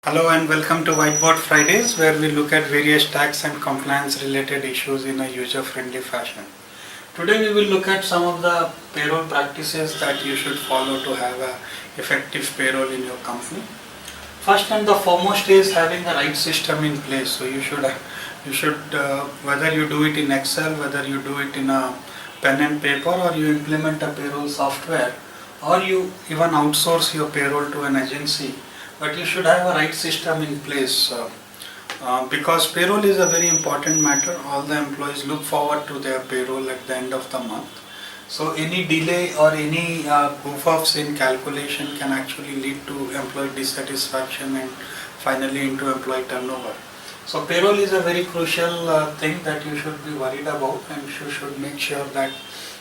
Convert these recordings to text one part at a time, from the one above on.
Hello and welcome to Whiteboard Fridays, where we look at various tax and compliance related issues in a user friendly fashion. Today we will look at some of the payroll practices that you should follow to have a effective payroll in your company. First and the foremost is having the right system in place. So you should whether you do it in Excel, whether you do it in a pen and paper, or you implement a payroll software, or you even outsource your payroll to an agency, but you should have a right system in place because payroll is a very important matter. All the employees look forward to their payroll at the end of the month. So any delay or any goof-offs in calculation can actually lead to employee dissatisfaction and finally into employee turnover. So payroll is a very crucial thing that you should be worried about, and you should make sure that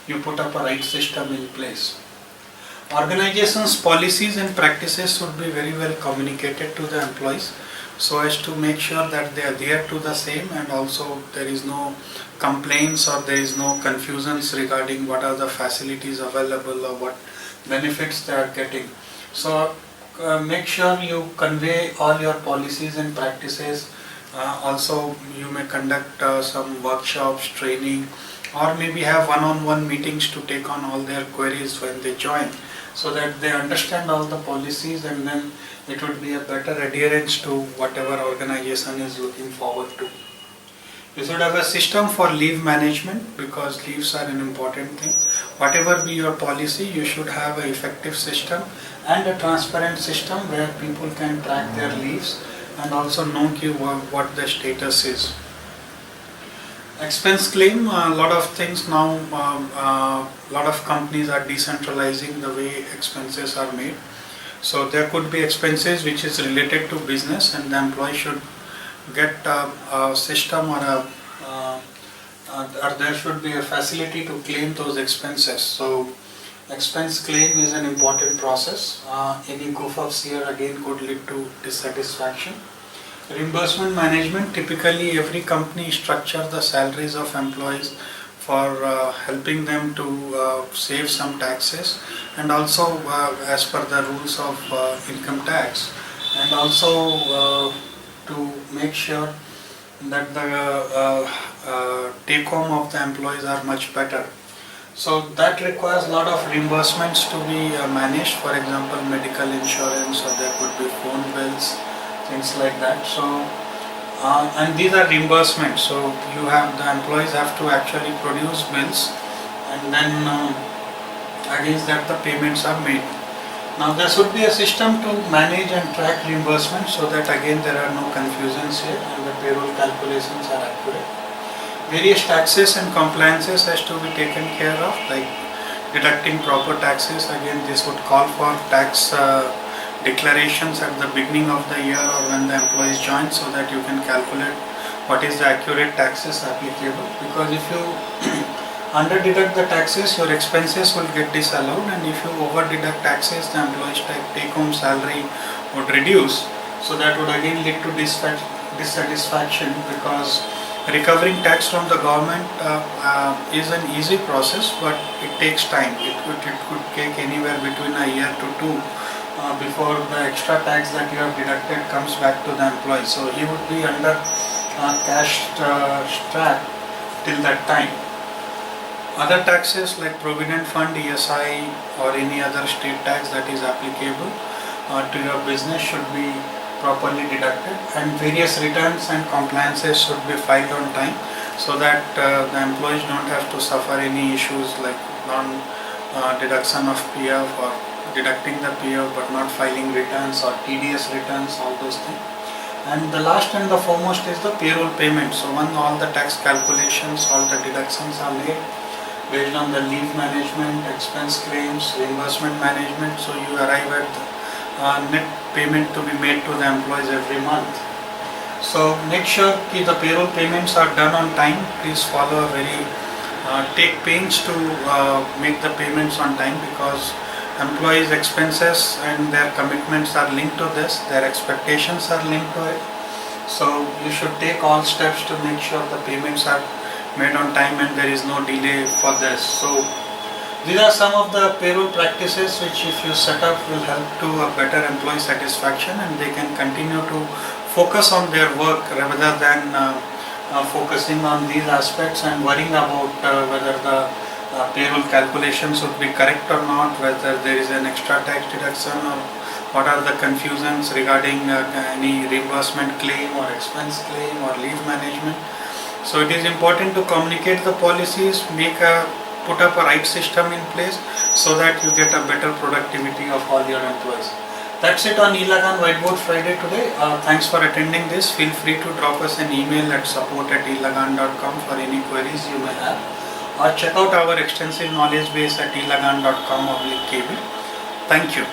you put up a right system in place. Organizations' policies and practices should be very well communicated to the employees so as to make sure that they adhere to the same, and also there is no complaints or there is no confusions regarding what are the facilities available or what benefits they are getting. So make sure you convey all your policies and practices. Also you may conduct some workshops, training, or maybe have one-on-one meetings to take on all their queries when they join, so that they understand all the policies, and then it would be a better adherence to whatever organization is looking forward to. You should have a system for leave management because leaves are an important thing. Whatever be your policy, you should have an effective system and a transparent system where people can track their leaves and also know what the status is. Expense claim, a lot of things now, lot of companies are decentralizing the way expenses are made. So there could be expenses which is related to business, and the employee should get a system or there should be a facility to claim those expenses. So expense claim is an important process. Any goof-offs here again could lead to dissatisfaction. Reimbursement management, typically every company structure the salaries of employees for helping them to save some taxes, and also as per the rules of income tax, and also to make sure that the take home of the employees are much better. So that requires a lot of reimbursements to be managed, for example medical insurance, or there could be phone bills, things like that. So and these are reimbursements, so the employees have to actually produce bills, and then against that the payments are made. Now there should be a system to manage and track reimbursement, so that again there are no confusions here and the payroll calculations are accurate. Various taxes and compliances has to be taken care of, like deducting proper taxes. Again, this would call for tax declarations at the beginning of the year or when the employees join, so that you can calculate what is the accurate taxes applicable. Because if you under deduct the taxes, your expenses will get disallowed, and if you over deduct taxes, the employees take home salary would reduce. So that would again lead to dissatisfaction, because recovering tax from the government is an easy process, but it takes time. It could take anywhere between a year to two before the extra tax that you have deducted comes back to the employee. So he would be under cash trap till that time. Other taxes like Provident Fund, ESI, or any other state tax that is applicable to your business should be properly deducted, and various returns and compliances should be filed on time, so that the employees don't have to suffer any issues like non-deduction of PF, or deducting the PF but not filing returns, or TDS returns, all those things. And the last and the foremost is the payroll payment. So when all the tax calculations, all the deductions are made based on the leave management, expense claims, reimbursement management, so you arrive at the net payment to be made to the employees every month. So make sure the payroll payments are done on time. Please follow a very take pains to make the payments on time, because employees' expenses and their commitments are linked to this, their expectations are linked to it. So you should take all steps to make sure the payments are made on time and there is no delay for this. So These are some of the payroll practices which if you set up will help to a better employee satisfaction, and they can continue to focus on their work rather than focusing on these aspects and worrying about whether the payroll calculations would be correct or not, whether there is an extra tax deduction, or what are the confusions regarding any reimbursement claim or expense claim or leave management. So it is important to communicate the policies, put up a right system in place so that you get a better productivity of all your employees. That's it on eLagan Whiteboard Friday today. Thanks for attending this. Feel free to drop us an email at support@elagan.com for any queries you may have, or check out our extensive knowledge base at elagan.com/kb. Thank you.